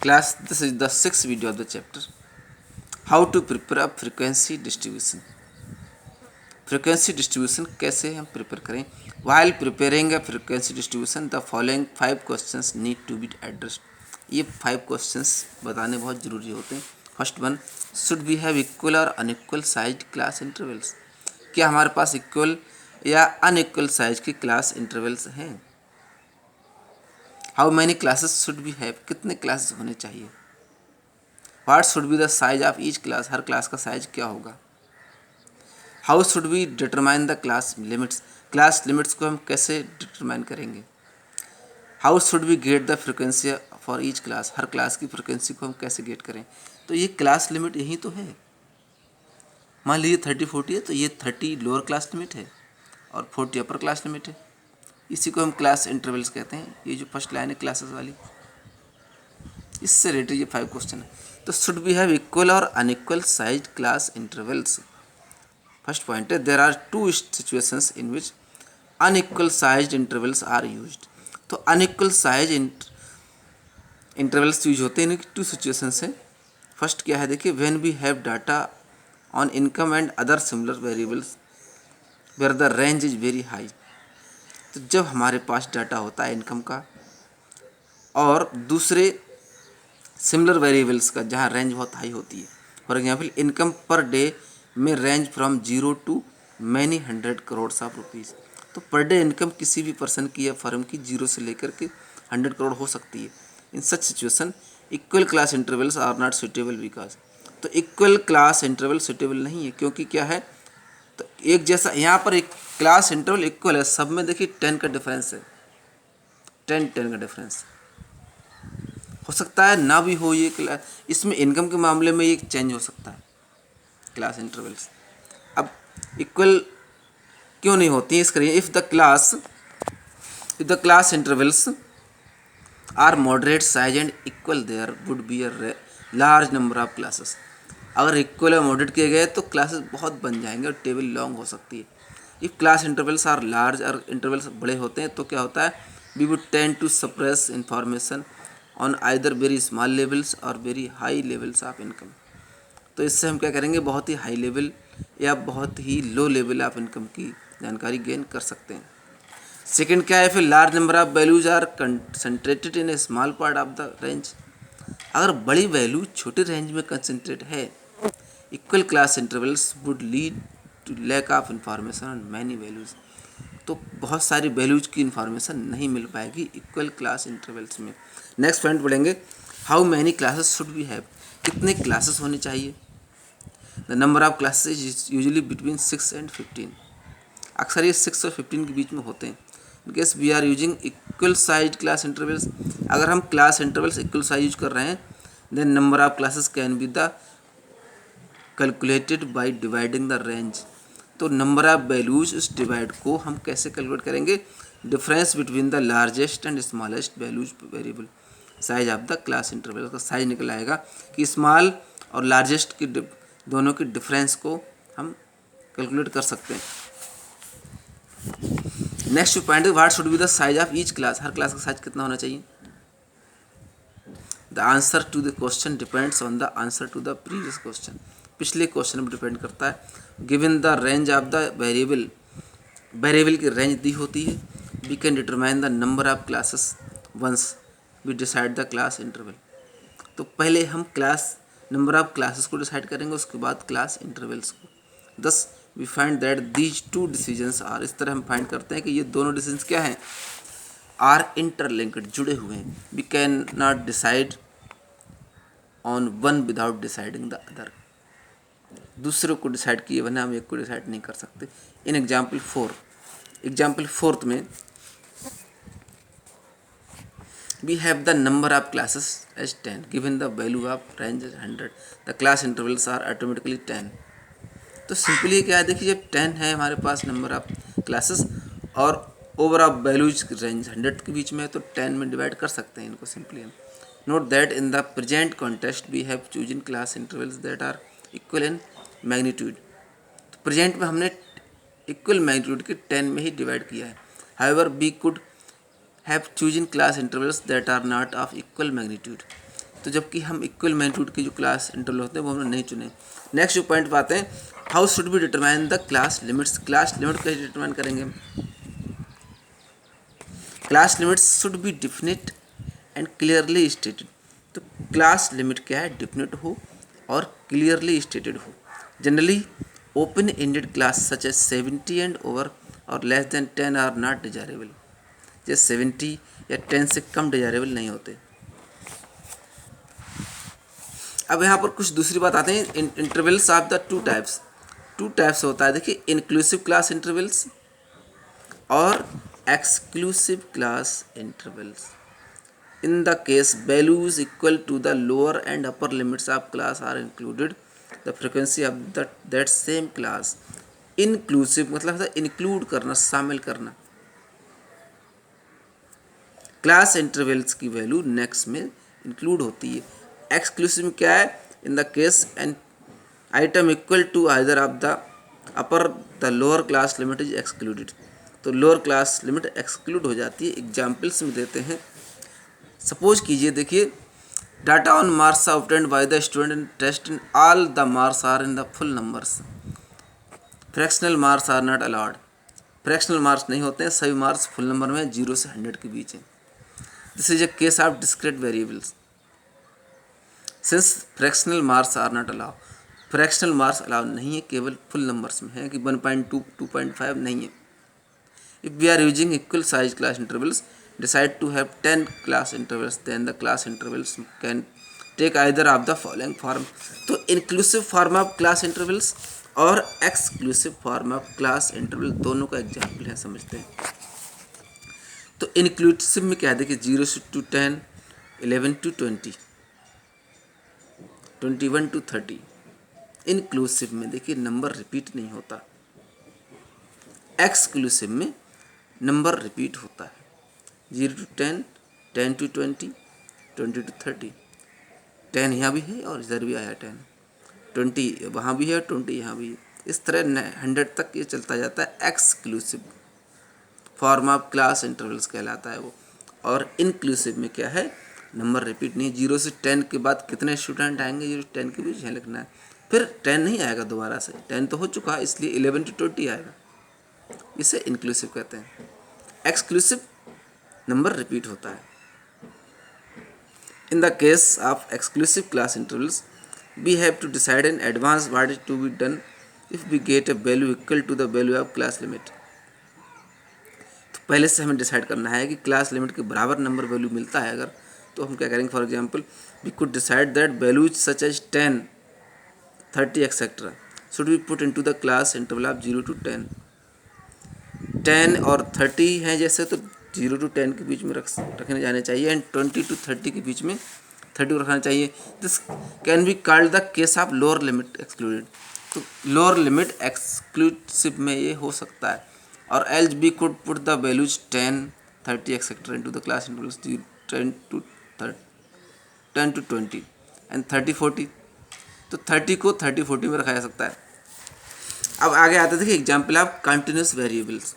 Class, this is the sixth video of the chapter. How to prepare a frequency distribution. Frequency distribution कैसे हम prepare करें? While preparing a frequency distribution, the following 5 questions need to be addressed. ये 5 questions बताने बहुत ज़रूरी होते हैं. First one, should we have equal or unequal sized class intervals? क्या हमारे पास equal या unequal size की class intervals हैं? How many classes should we have? कितने classes होने चाहिए? What should be the size of each class? Her class का size क्या होगा? How should we determine the class limits? Class limits को हम कैसे डिटरमाइन करेंगे? How should we get the frequency for each class? Her class की frequency को हम कैसे गेट करें? तो ये क्लास लिमिट यही तो है. मान लीजिए 30-40 है तो ये 30 लोअर क्लास लिमिट है और 40 अपर क्लास लिमिट है. इसी को हम क्लास इंटरवल्स कहते हैं. ये जो फर्स्ट लाइन है क्लासेस वाली, इससे रिलेटेड ये 5 क्वेश्चन है. तो शुड वी हैव इक्वल और unequal size class intervals. First point है, there are 2 situations in which unequal size intervals are used. तो अनइक्वल साइज इंटरवल्स यूज होते हैं. इनकी 2 सिचुएशंस हैं. फर्स्ट क्या है देखिए, when we have data on income and other similar variables where the range is very high. तो जब हमारे पास डाटा होता है इनकम का और दूसरे सिमिलर वेरिएबल्स का जहाँ रेंज बहुत हाई होती है. For example, income per day में range from 0 to many 100 crore of rupees. तो पर डे इनकम किसी भी पर्सन की या फर्म की 0 से लेकर के 100 करोड़ हो सकती है. In such situation equal class intervals are not suitable because. तो इक्वल क्लास इंटरवल सुटेबल नहीं है क्योंकि क्या है, तो एक जैसा यहाँ पर एक क्लास इंटरवल इक्वल है, सब में देखिए 10 का डिफरेंस है. 10 का डिफरेंस हो सकता है ना भी हो. ये क्लास, इसमें इनकम के मामले में ये चेंज हो सकता है क्लास इंटरवल्स. अब इक्वल क्यों नहीं होती है इसका reason, if the class intervals are moderate size and equal there would be a large number of classes. अगर इक्वल और मॉडरेट किए गए तो क्लासेस बहुत बन जाएंगे और टेबल लॉन्ग हो सकती है. If class intervals are large और इंटरवल्स बड़े होते हैं तो क्या होता है, we would tend to suppress information on either very small levels और very high levels of income. तो इससे हम क्या करेंगे, बहुत ही हाई लेवल या बहुत ही लो लेवल ऑफ इनकम की जानकारी गेन कर सकते हैं. सेकंड क्या है, फिर large number of values are concentrated in a small part of the range. अगर बड़ी वैल्यू छोटे रेंज में कंसंट्रेट है, equal class intervals would lead to lack of information on many values. तो बहुत सारी वैल्यूज की इंफॉर्मेशन नहीं मिल पाएगी इक्वल क्लास इंटरवल्स में. नेक्स्ट पॉइंट पढ़ेंगे, how many classes should we have. कितने क्लासेस होने चाहिए. The number of classes is usually between 6 and 15. अक्सर ये 6 और 15 के बीच में होते हैं. In case we are using equal size class intervals, अगर हम class intervals equal size use कर रहे हैं, then number of classes can be the calculated by dividing the range. तो नंबर ऑफ वैल्यूज इस डिवाइड को हम कैसे कैलकुलेट करेंगे, difference between the largest and smallest values variable size of the class interval. का साइज निकल आएगा कि स्मॉल और लार्जेस्ट की दोनों की डिफरेंस को हम कैलकुलेट कर सकते हैं. Next point, what should be the size of each class. हर क्लास का साइज कितना होना चाहिए. The answer to the question depends on the answer to the previous question. पिछले क्वेश्चन पर डिपेंड करता है. Given the range of the variable की रेंज दी होती है, we can determine the number of classes once we decide the class interval. तो पहले हम क्लास नंबर ऑफ क्लासेस को डिसाइड करेंगे, उसके बाद क्लास इंटरवल्स को. Thus we find that these 2 decisions are, इस तरह हम फाइंड करते हैं कि ये दोनों डिसीजंस क्या हैं, आर इंटरलिंक्ड, जुड़े हुए हैं. We can not decide on one without deciding the other. दूसरे को डिसाइड किए बिना हम एक को डिसाइड नहीं कर सकते. इन एग्जाम्पल 4 में we have the number of classes as 10. Given the value of range as 100, the class intervals are automatically 10. तो सिंपली क्या है देखिए, जब 10 है हमारे पास नंबर ऑफ क्लासेस और ओवर ऑफ वैल्यूज रेंज 100 के बीच में है, तो 10 में डिवाइड कर सकते हैं इनको सिंपली हम. Note that in the present context we have chosen class intervals that are equal in magnitude. तो प्रेजेंट में हमने इक्वल मैग्नीट्यूड के 10 में ही डिवाइड किया है. However we could have chosen class intervals that are not of equal magnitude. तो जबकि हम इक्वल मैग्नीट्यूड के जो क्लास इंटरवल होते हैं वो हमने नहीं चुने। नेक्स्ट जो पॉइंट पे आते हैं, how should be determine the class limits. Class limit कैसे डिटरमाइन करेंगे? Class limits should be definite and clearly stated. तो क्लास लिमिट क्या है? डिफिनिट हो और क्लियरली स्टेटेड हो। Generally open ended class such as 70 and over और less than 10 are not desirable. जैसे 70 या 10 से कम डिजायरेबल नहीं होते। अब यहाँ पर कुछ दूसरी बात आते हैं, intervals of the two types होता है। देखिए, इंक्लूसिव क्लास इंटरवल्स और exclusive class intervals. In the case values equal to the lower and upper limits of class are included the frequency of that same class। inclusive मतलब है include करना, शामिल करना। Class intervals की value next में include होती है। Exclusive में क्या है? In the case an item equal to either of the upper the lower class limit is excluded. तो लोअर क्लास लिमिट एक्सक्लूड हो जाती है। एग्जाम्पल्स में देते हैं। सपोज कीजिए, देखिए, data on marks are obtained by the student in test in all the marks are in the full numbers. Fractional marks are not allowed. Fractional marks नहीं होते हैं, सभी मार्क्स फुल नंबर में 0 से 100 के बीच है। This is a case of discrete variables since fractional marks are not allowed. Fractional marks allowed नहीं है, केवल फुल नंबर्स में है कि 1.2 2.5 नहीं है। If we are using equal size class intervals decide to have 10 class intervals, then the class intervals can take either of the following form। तो inclusive form of class intervals और exclusive form of class interval दोनों का example है, समझते हैं। तो inclusive में क्या है? देखिए, 0 to 10, 11 to 20, 21 to 30। इंक्लूसिव में देखिए नंबर रिपीट नहीं होता। एक्सक्लूसिव में नंबर रिपीट होता है। 0 to 10, 10 to 20, 20 to 30। 10 यहाँ भी है और इधर भी आया 10, 20 वहाँ भी है, 20 यहाँ भी है। इस तरह 100 तक ये चलता जाता है। Exclusive form of class intervals कहलाता है वो। और इंक्लूसिव में क्या है? नंबर रिपीट नहीं। 0 से 10 के बाद कितने स्टूडेंट आएंगे, 0 से 10 के बीच है लिखना है। फिर 10 नहीं आएगा दोबारा से, 10 तो हो चुका है, इसलिए 11 to 20 आएगा। इसे इंक्लूसिव कहते हैं। एक्सक्लूसिव नंबर रिपीट होता है। In the case of exclusive class intervals we have to decide in advance what is to be done if we get a value equal to the value of class limit. तो पहले से हमें decide करना है कि class limit के बराबर number value मिलता है अगर, तो हम क्या करेंगे? For example, we could decide that values such as 10, 30 etcetera should be put into the class interval of 0 to 10। 10 और 30 हैं जैसे, तो 0 to 10 के बीच में रखने जाने चाहिए, एंड 20 to 30 के बीच में 30 को रखना चाहिए। This can be called the case of lower limit excluded. तो लोअर लिमिट एक्सक्लूसिव में ये हो सकता है। और else we could put the values 10, 30 etcetera into the class intervals 10 to 20 and 30, 40। तो 30 को 30, 40 में रखा जा सकता है। अब आगे आते थे कि एग्जाम्पल ऑफ कंटिन्यूस वेरिएबल्स।